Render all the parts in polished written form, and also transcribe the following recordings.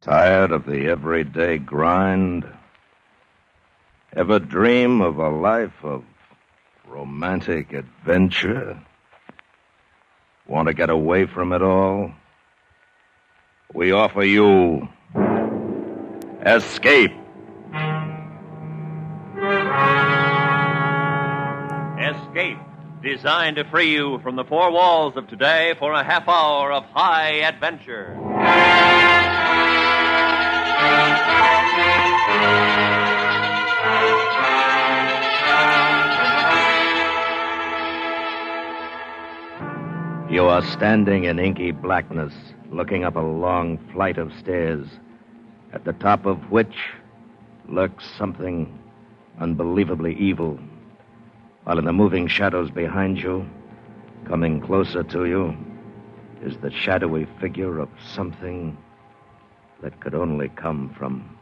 Tired of the everyday grind? Ever dream of a life of romantic adventure? Want to get away from it all? We offer you Escape. Escape, designed to free you from the four walls of today for a half hour of high adventure. You are standing in inky blackness, looking up a long flight of stairs, at the top of which lurks something unbelievably evil, while in the moving shadows behind you, coming closer to you, is the shadowy figure of something that could only come from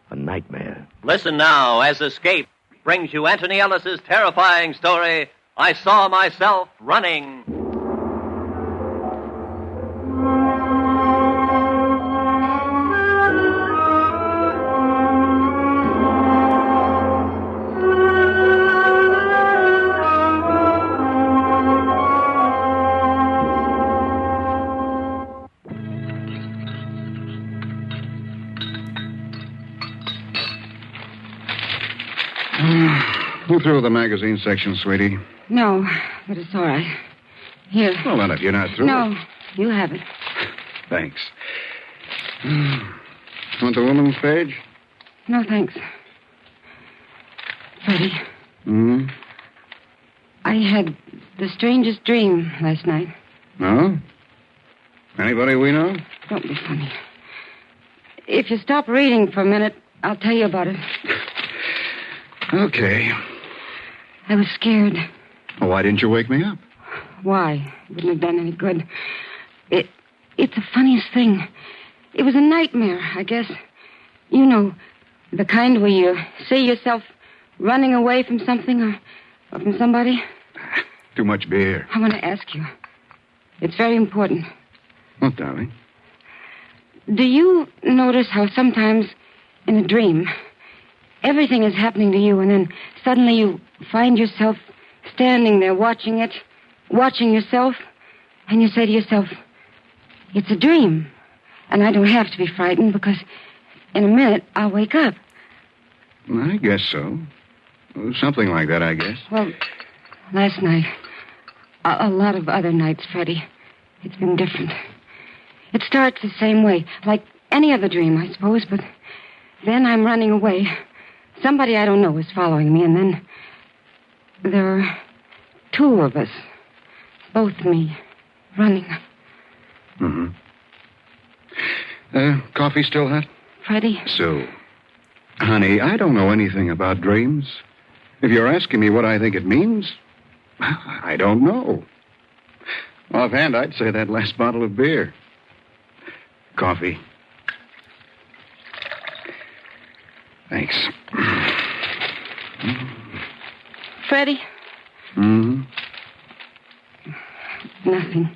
a nightmare. Listen now as Escape brings you Antony Ellis' terrifying story, I Saw Myself Running. You through the magazine section, sweetie? No, but it's all right. Here. Well, then, if you're not through... No, you have it. Thanks. Want the woman's page? No, thanks. Freddie. I had the strangest dream last night. No? Anybody we know? Don't be funny. If you stop reading for a minute, I'll tell you about it. Okay. I was scared. Well, why didn't you wake me up? Why? It wouldn't have done any good. It's the funniest thing. It was a nightmare, I guess. You know, the kind where you see yourself running away from something or from somebody. Too much beer. I want to ask you. It's very important. What, darling? Do you notice how sometimes in a dream, everything is happening to you, and then suddenly you find yourself standing there watching it, watching yourself, and you say to yourself, it's a dream, and I don't have to be frightened because in a minute I'll wake up. I guess so. Something like that, I guess. Well, last night, a lot of other nights, Freddie, it's been different. It starts the same way, like any other dream, I suppose, but then I'm running away. Somebody I don't know is following me, and then there are two of us, both me, running. Coffee still hot? Freddie? Sue. Honey, I don't know anything about dreams. If you're asking me what I think it means, I don't know. Offhand, I'd say that last bottle of beer. Coffee. Thanks. Freddie? Nothing.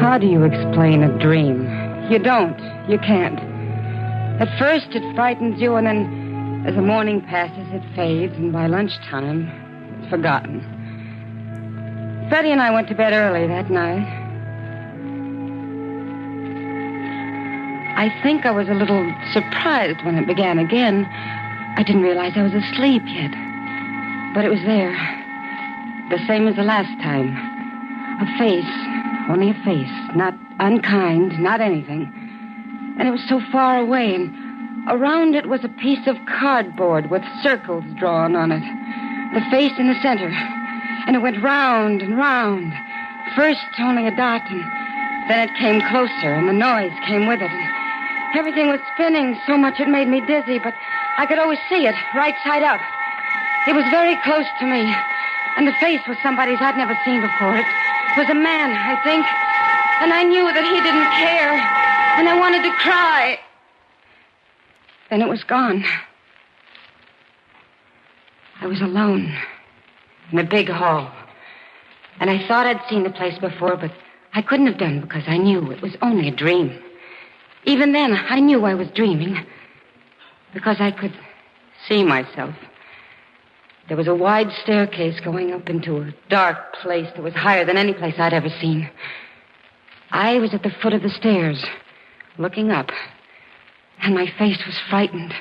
How do you explain a dream? You don't. You can't. At first, it frightens you, and then as the morning passes, it fades, and by lunchtime, it's forgotten. Freddie and I went to bed early that night. I think I was a little surprised when it began again. I didn't realize I was asleep yet. But it was there. The same as the last time. A face. Only a face. Not unkind. Not anything. And it was so far away. And around it was a piece of cardboard with circles drawn on it. The face in the center. And it went round and round. First only a dot, and then it came closer, and the noise came with it. And everything was spinning so much it made me dizzy, but I could always see it, right side up. It was very close to me, and the face was somebody's I'd never seen before. It was a man, I think, and I knew that he didn't care, and I wanted to cry. Then it was gone. I was alone in a big hall. And I thought I'd seen the place before, but I couldn't have done because I knew it was only a dream. Even then, I knew I was dreaming because I could see myself. There was a wide staircase going up into a dark place that was higher than any place I'd ever seen. I was at the foot of the stairs, looking up, and my face was frightened.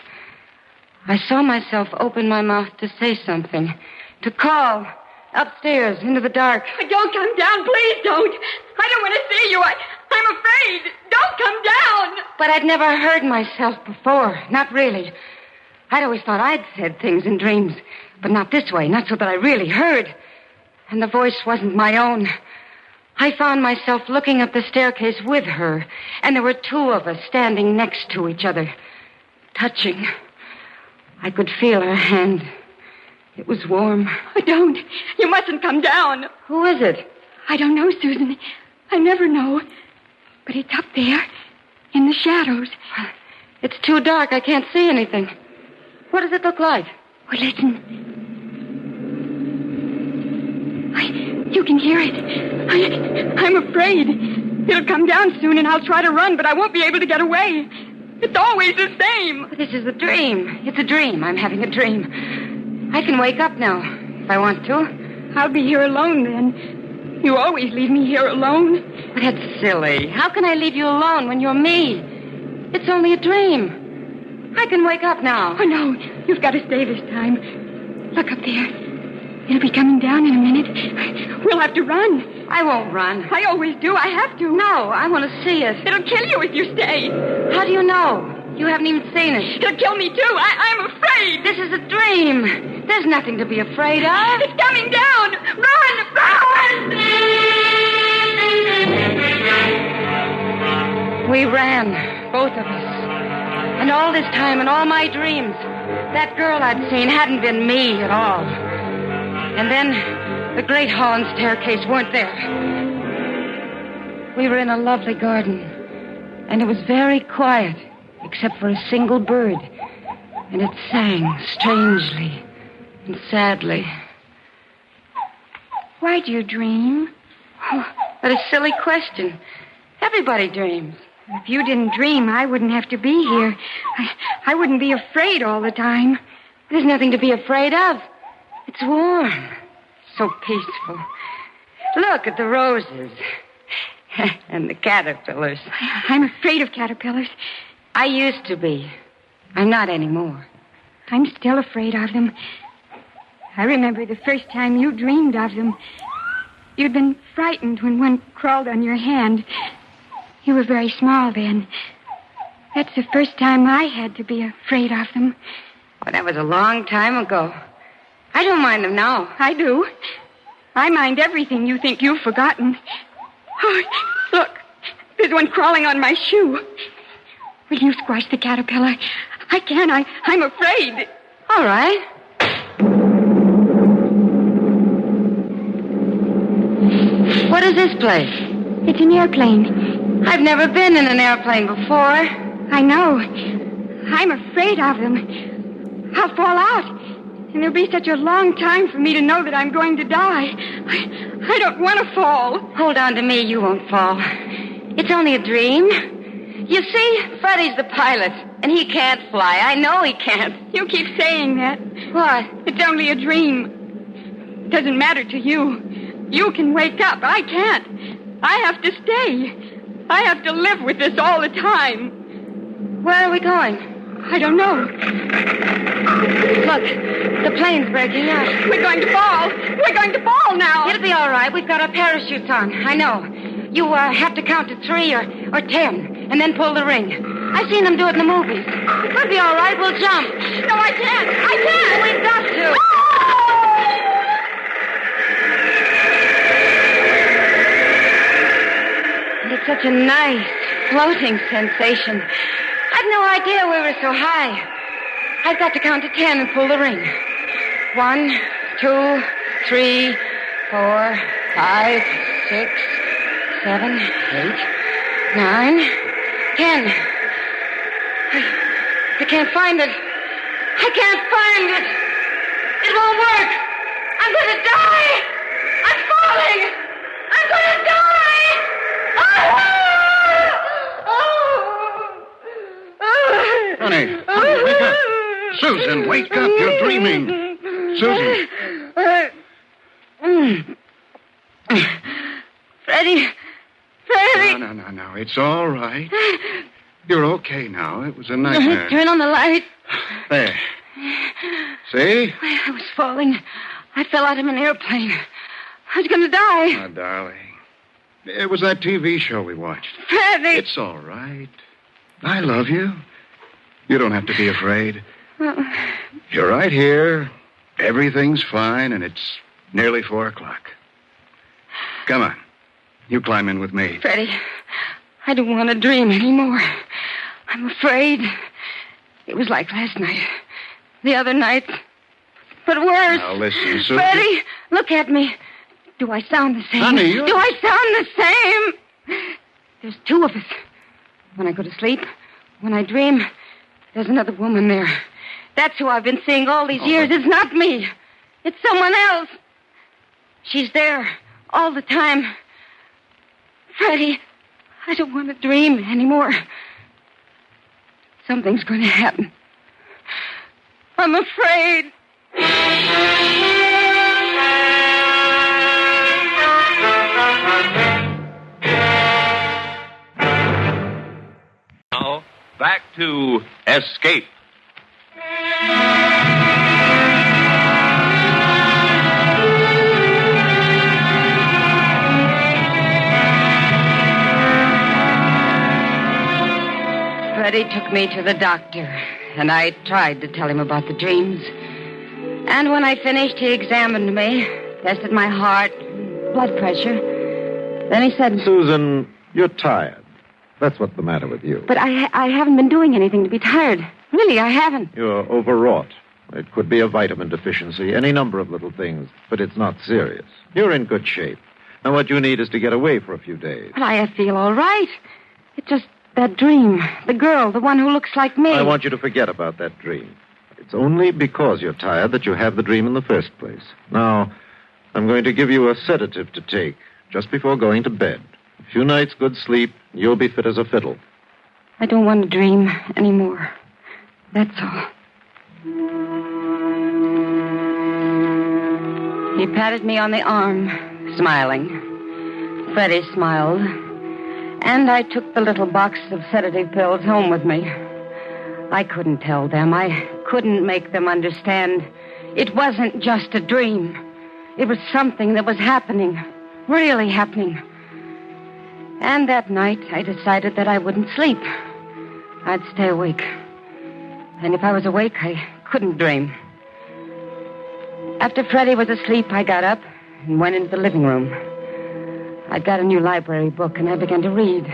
I saw myself open my mouth to say something, to call upstairs into the dark. Don't come down, please don't. I don't want to see you. I'm afraid. Don't come down. But I'd never heard myself before, not really. I'd always thought I'd said things in dreams, but not this way, not so that I really heard. And the voice wasn't my own. I found myself looking up the staircase with her, and there were two of us standing next to each other, touching. I could feel her hand. It was warm. Don't. You mustn't come down. Who is it? I don't know, Susan. I never know. But it's up there, in the shadows. It's too dark. I can't see anything. What does it look like? Well, listen. You can hear it. I'm afraid. It'll come down soon, and I'll try to run, but I won't be able to get away. It's always the same. But this is a dream. It's a dream. I'm having a dream. I can wake up now, if I want to. I'll be here alone, then. You always leave me here alone. But that's silly. How can I leave you alone when you're me? It's only a dream. I can wake up now. Oh, no. You've got to stay this time. Look up there. It'll be coming down in a minute. We'll have to run. I won't run. I always do. I have to. No, I want to see it. It'll kill you if you stay. How do you know? You haven't even seen it. It'll kill me, too. I'm afraid. This is a dream. There's nothing to be afraid of. It's coming down. Run! Run! We ran, both of us. And all this time, in all my dreams, that girl I'd seen hadn't been me at all. And then the great hall and staircase weren't there. We were in a lovely garden, and it was very quiet, except for a single bird. And it sang strangely and sadly. Why do you dream? Oh, what a silly question. Everybody dreams. If you didn't dream, I wouldn't have to be here. I wouldn't be afraid all the time. There's nothing to be afraid of. It's warm. So peaceful. Look at the roses. And the caterpillars. I'm afraid of caterpillars. I used to be. I'm not anymore. I'm still afraid of them. I remember the first time you dreamed of them. You'd been frightened when one crawled on your hand. You were very small then. That's the first time I had to be afraid of them. Oh, that was a long time ago. I don't mind them now. I do. I mind everything you think you've forgotten. Oh, look. There's one crawling on my shoe. Will you squash the caterpillar? I can. I'm afraid. All right. What is this place? It's an airplane. I've never been in an airplane before. I know. I'm afraid of them. I'll fall out. And there'll be such a long time for me to know that I'm going to die. I don't want to fall. Hold on to me. You won't fall. It's only a dream. You see, Freddie's the pilot, and he can't fly. I know he can't. You keep saying that. What? It's only a dream. It doesn't matter to you. You can wake up. I can't. I have to stay. I have to live with this all the time. Where are we going? I don't know. Look, the plane's breaking up. We're going to fall. We're going to fall now. It'll be all right. We've got our parachutes on. I know. You have to count to 3 or 10, and then pull the ring. I've seen them do it in the movies. We'll be all right. We'll jump. No, I can't. I can't. We've got to. It's such a nice, floating sensation. I'd no idea we were so high. I've got to count to 10 and pull the ring. 1, 2, 3, 4, 5, 6, 7, 8, 9, 10. I can't find it. I can't find it. It won't work. I'm going to die. I'm falling. Susan, wake up. You're dreaming. Susan. Freddie. No. It's all right. You're okay now. It was a nightmare. Turn on the light. There. See? I was falling. I fell out of an airplane. I was going to die. Oh, darling. It was that TV show we watched. Freddie. It's all right. I love you. You don't have to be afraid. You're right here. Everything's fine, and it's nearly 4 o'clock. Come on. You climb in with me. Freddie, I don't want to dream anymore. I'm afraid. It was like last night. The other night. But worse. Now, listen, Susan. Freddie, look at me. Do I sound the same? Honey, Do I sound the same? There's 2 of us. When I go to sleep, when I dream, there's another woman there. That's who I've been seeing all these years. It's not me. It's someone else. She's there all the time. Freddie, I don't want to dream anymore. Something's going to happen. I'm afraid. Now, back to Escape. Freddie took me to the doctor, and I tried to tell him about the dreams. And when I finished, he examined me, tested my heart, blood pressure. Then he said... Susan, you're tired. That's what's the matter with you. But I haven't been doing anything to be tired. Really, I haven't. You're overwrought. It could be a vitamin deficiency, any number of little things, but it's not serious. You're in good shape. Now, what you need is to get away for a few days. But I feel all right. It's just that dream. The girl, the one who looks like me. I want you to forget about that dream. It's only because you're tired that you have the dream in the first place. Now, I'm going to give you a sedative to take just before going to bed. A few nights' good sleep, you'll be fit as a fiddle. I don't want to dream anymore. That's all. He patted me on the arm, smiling. Freddie smiled. And I took the little box of sedative pills home with me. I couldn't tell them. I couldn't make them understand. It wasn't just a dream. It was something that was happening. Really happening. And that night, I decided that I wouldn't sleep. I'd stay awake. And if I was awake, I couldn't dream. After Freddie was asleep, I got up and went into the living room. I'd got a new library book, and I began to read.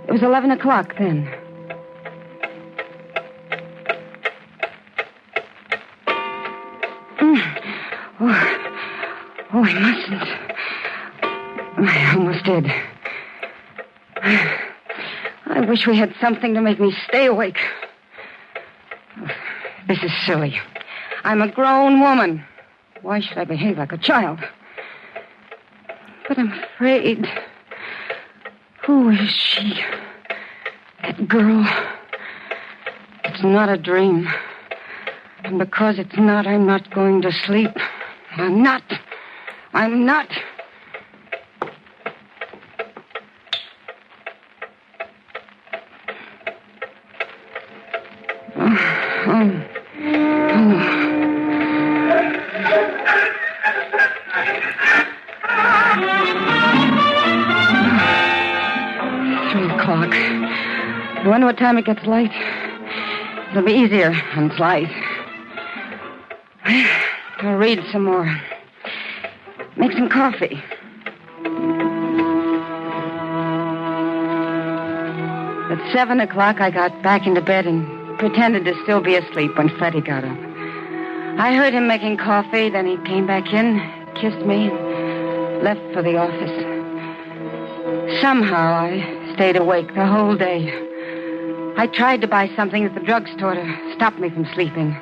It was 11 o'clock then. Oh, I mustn't. I almost did. I wish we had something to make me stay awake. This is silly. I'm a grown woman. Why should I behave like a child? But I'm afraid. Who is she? That girl. It's not a dream. And because it's not, I'm not going to sleep. I'm not. I wonder what time it gets light. It'll be easier when it's light. I'll read some more. Make some coffee. At 7 o'clock, I got back into bed and pretended to still be asleep when Freddie got up. I heard him making coffee, then he came back in, kissed me, and left for the office. Somehow, I stayed awake the whole day. I tried to buy something at the drugstore to stop me from sleeping,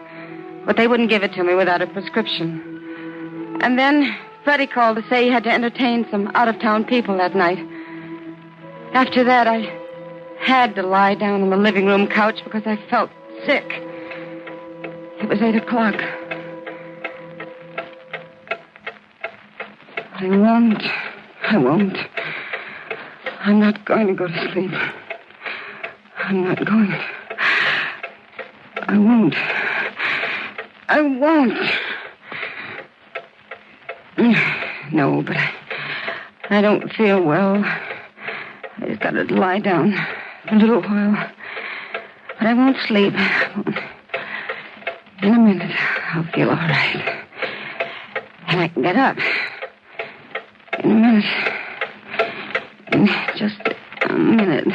but they wouldn't give it to me without a prescription. And then Freddie called to say he had to entertain some out-of-town people that night. After that, I had to lie down on the living room couch because I felt sick. It was 8 o'clock. I won't. I'm not going to go to sleep. I'm not going. I won't. No, but I don't feel well. I just got to lie down for a little while. But I won't sleep. In a minute, I'll feel all right. And I can get up. In a minute. In just a minute.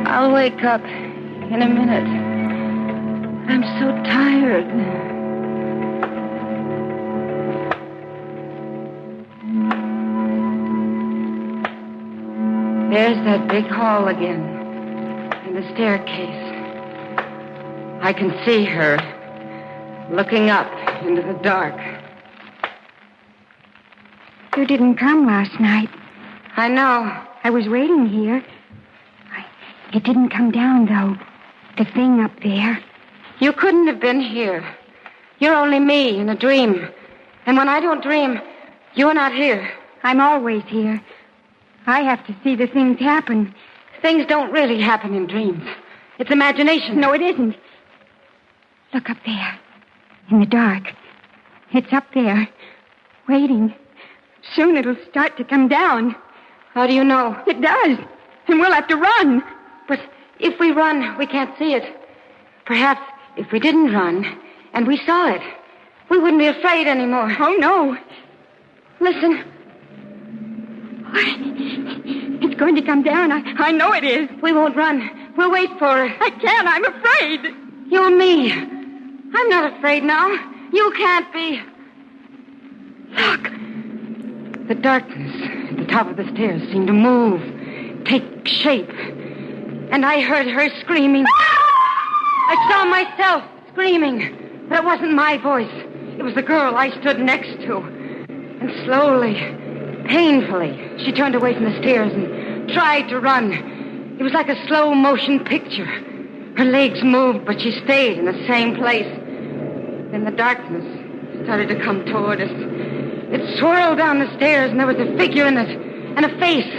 I'll wake up in a minute. I'm so tired. There's that big hall again, and the staircase. I can see her looking up into the dark. You didn't come last night. I know. I was waiting here. It didn't come down, though. The thing up there. You couldn't have been here. You're only me in a dream. And when I don't dream, you're not here. I'm always here. I have to see the things happen. Things don't really happen in dreams. It's imagination. No, it isn't. Look up there. In the dark. It's up there. Waiting. Soon it'll start to come down. How do you know? It does. And we'll have to run. But if we run, we can't see it. Perhaps if we didn't run and we saw it, we wouldn't be afraid anymore. Oh, no. Listen. It's going to come down. I know it is. We won't run. We'll wait for it. I can't. I'm afraid. You and me. I'm not afraid now. You can't be. Look. The darkness at the top of the stairs seemed to move, take shape. And I heard her screaming. I saw myself screaming. But it wasn't my voice. It was the girl I stood next to. And slowly, painfully, she turned away from the stairs and tried to run. It was like a slow-motion picture. Her legs moved, but she stayed in the same place. Then the darkness started to come toward us. It swirled down the stairs, and there was a figure in it, and a face.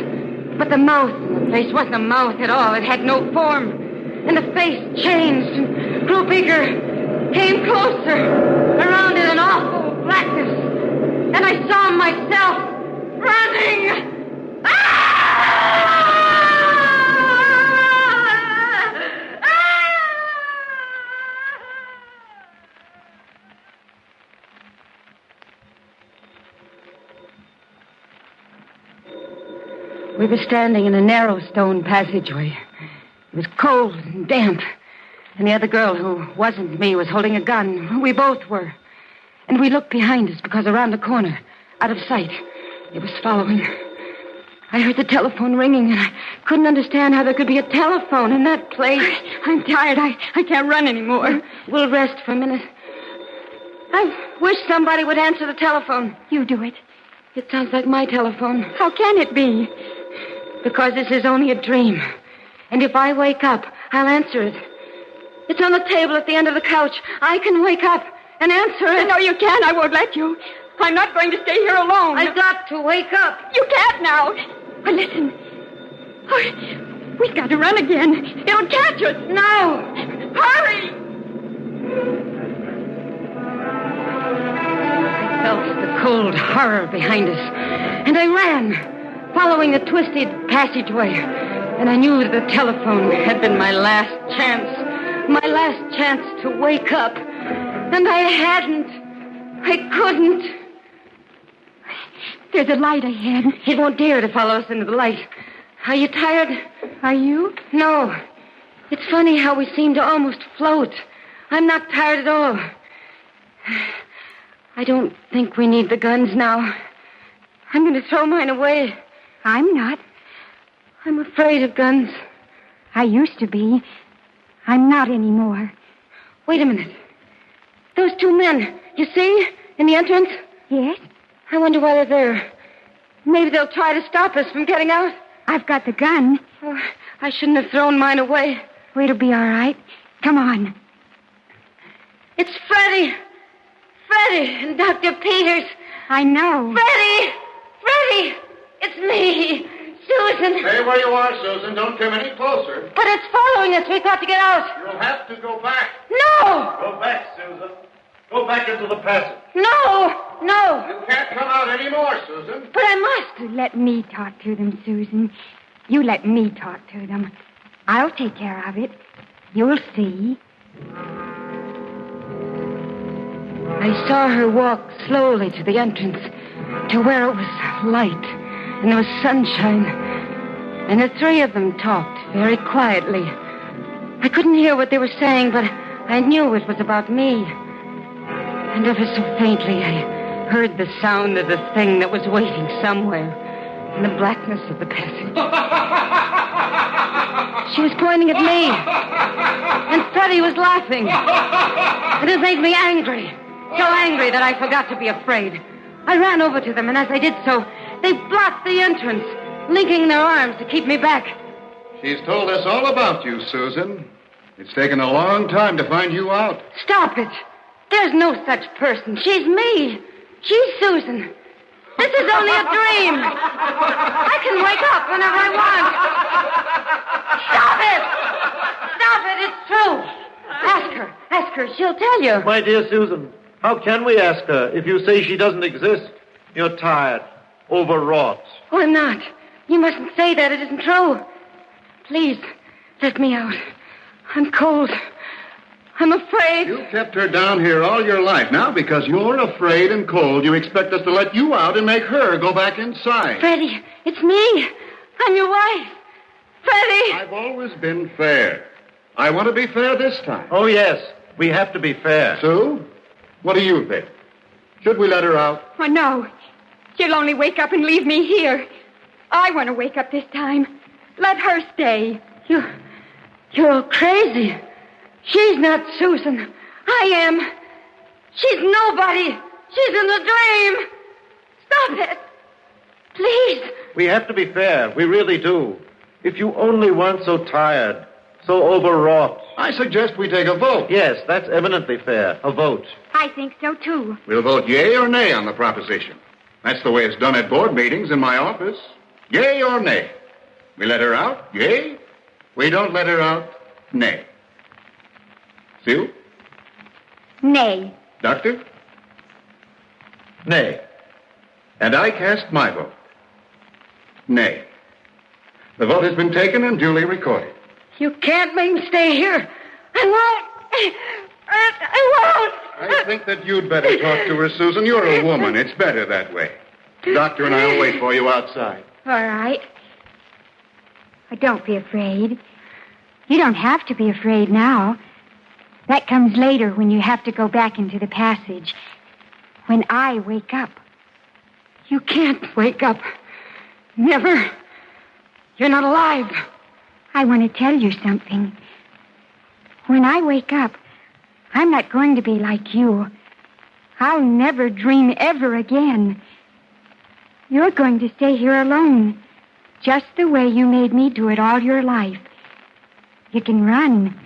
But the mouth in the face wasn't a mouth at all. It had no form. And the face changed and grew bigger, came closer, around in an awful blackness. And I saw myself running. We were standing in a narrow stone passageway. It was cold and damp. And the other girl, who wasn't me, was holding a gun. We both were. And we looked behind us because around the corner, out of sight, it was following. I heard the telephone ringing, and I couldn't understand how there could be a telephone in that place. I'm tired. I can't run anymore. We'll rest for a minute. I wish somebody would answer the telephone. You do it. It sounds like my telephone. How can it be? Because this is only a dream. And if I wake up, I'll answer it. It's on the table at the end of the couch. I can wake up and answer it. No, you can't. I won't let you. I'm not going to stay here alone. I've got to wake up. You can't now. But listen. Oh, we've got to run again. It'll catch us. No. Hurry. I felt the cold horror behind us. And I ran, following the twisted passageway. And I knew that the telephone had been my last chance. My last chance to wake up. And I hadn't. I couldn't. There's a light ahead. It won't dare to follow us into the light. Are you tired? Are you? No. It's funny how we seem to almost float. I'm not tired at all. I don't think we need the guns now. I'm going to throw mine away. I'm not. I'm afraid of guns. I used to be. I'm not anymore. Wait a minute. Those two men, you see, in the entrance? Yes? I wonder why they're there. Maybe they'll try to stop us from getting out. I've got the gun. Oh, I shouldn't have thrown mine away. Oh, it'll be all right. Come on. It's Freddie. Freddie and Dr. Peters. I know. Freddie! Freddie! It's me, Susan. Stay where you are, Susan. Don't come any closer. But it's following us. We've got to get out. You'll have to go back. No! Go back, Susan. Go back into the passage. No! No! You can't come out anymore, Susan. But I must. Let me talk to them, Susan. You let me talk to them. I'll take care of it. You'll see. I saw her walk slowly to the entrance, to where it was light, and there was sunshine. And the three of them talked very quietly. I couldn't hear what they were saying, but I knew it was about me. And ever so faintly, I heard the sound of the thing that was waiting somewhere in the blackness of the passage. She was pointing at me, and Freddie was laughing. And it made me angry. So angry that I forgot to be afraid. I ran over to them, and as I did so, they blocked the entrance, linking their arms to keep me back. She's told us all about you, Susan. It's taken a long time to find you out. Stop it. There's no such person. She's me. She's Susan. This is only a dream. I can wake up whenever I want. Stop it. Stop it. It's true. Ask her. Ask her. She'll tell you. My dear Susan, how can we ask her if you say she doesn't exist? You're tired, overwrought. Oh, I'm not. You mustn't say that. It isn't true. Please, let me out. I'm cold. I'm afraid. You kept her down here all your life. Now, because you're afraid and cold, you expect us to let you out and make her go back inside. Freddie, it's me. I'm your wife. Freddie! I've always been fair. I want to be fair this time. Oh, yes, we have to be fair. Sue, what do you think? Should we let her out? Oh, no. She'll only wake up and leave me here. I want to wake up this time. Let her stay. You're crazy. She's not Susan. I am. She's nobody. She's in the dream. Stop it. Please. We have to be fair. We really do. If you only weren't so tired, so overwrought. I suggest we take a vote. Yes, that's eminently fair. A vote. I think so, too. We'll vote yea or nay on the proposition. That's the way it's done at board meetings in my office. Yea or nay. We let her out, yea. We don't let her out, nay. Sue? Nay. Doctor? Nay. And I cast my vote. Nay. The vote has been taken and duly recorded. You can't make me stay here. I won't. I won't. I think that you'd better talk to her, Susan. You're a woman. It's better that way. The doctor and I'll wait for you outside. All right. Oh, don't be afraid. You don't have to be afraid now. That comes later when you have to go back into the passage. When I wake up. You can't wake up. Never. You're not alive. I want to tell you something. When I wake up, I'm not going to be like you. I'll never dream ever again. You're going to stay here alone, just the way you made me do it all your life. You can run.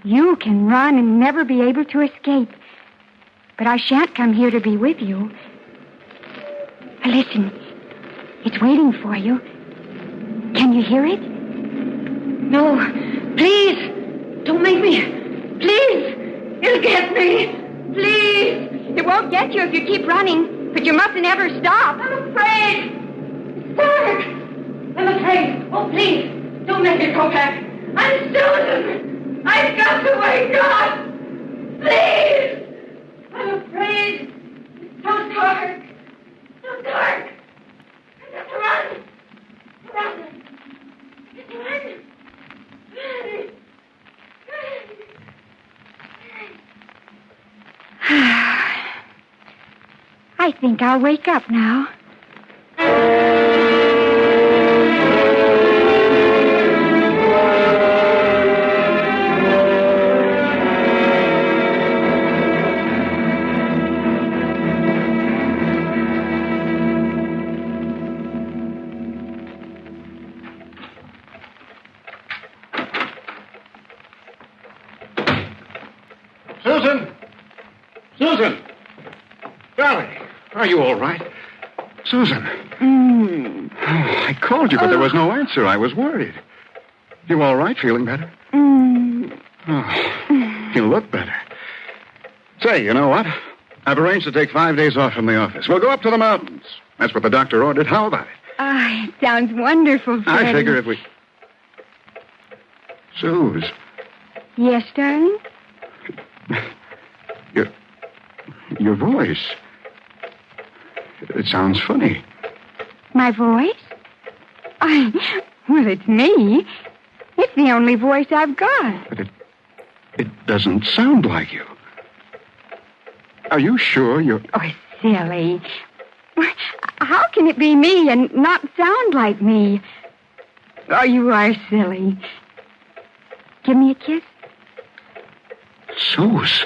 You can run and never be able to escape. But I shan't come here to be with you. Listen, it's waiting for you. Can you hear it? No. Please. Don't make me. Please. It'll get me. Please. It won't get you if you keep running, but you mustn't ever stop. I'm afraid. It's dark. I'm afraid. Oh, please. Don't make me go back. I'm Susan. I've got to wake up. Please. I'm afraid. It's so dark. So dark. I have to run. Run. Run. I think I'll wake up now. Are you all right? Susan. I called you, but there was no answer. I was worried. You all right? Feeling better? Oh, you look better. Say, you know what? I've arranged to take 5 days off from the office. We'll go up to the mountains. That's what the doctor ordered. How about it? It sounds wonderful, Freddie. I figure if we... Suze. Yes, darling? Your voice. It sounds funny. My voice? Well, it's me. It's the only voice I've got. But it doesn't sound like you. Are you sure you're... Oh, silly. How can it be me and not sound like me? Oh, you are silly. Give me a kiss. Suze.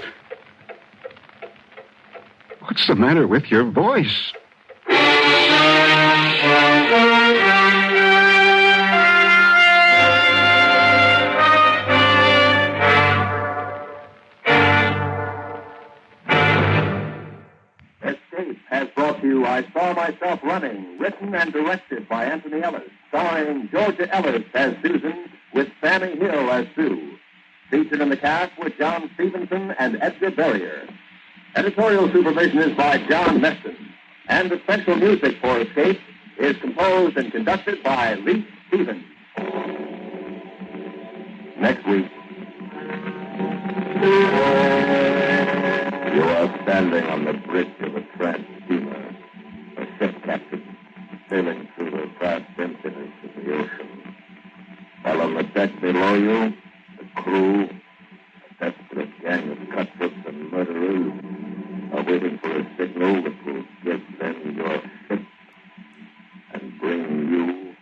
What's the matter with your voice? Escape has brought to you I Saw Myself Running, written and directed by Antony Ellis, starring Georgia Ellis as Susan, with Sammy Hill as Sue. Featured in the cast were John Stevenson and Edgar Berrier. Editorial supervision is by John Meston, and the special music for Escape is composed and conducted by Lee Stevens. Next week. You are standing on the bridge of a tramp steamer, a ship captain, sailing through the vast emptiness of the ocean. While on the deck below you, the crew, a desperate gang of cutthroats and murderers, are waiting for a signal that will give them your ship and bring you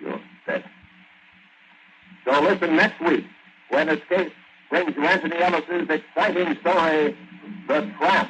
your death. So listen next week when Escape brings you Antony Ellis' exciting story, The Tramp.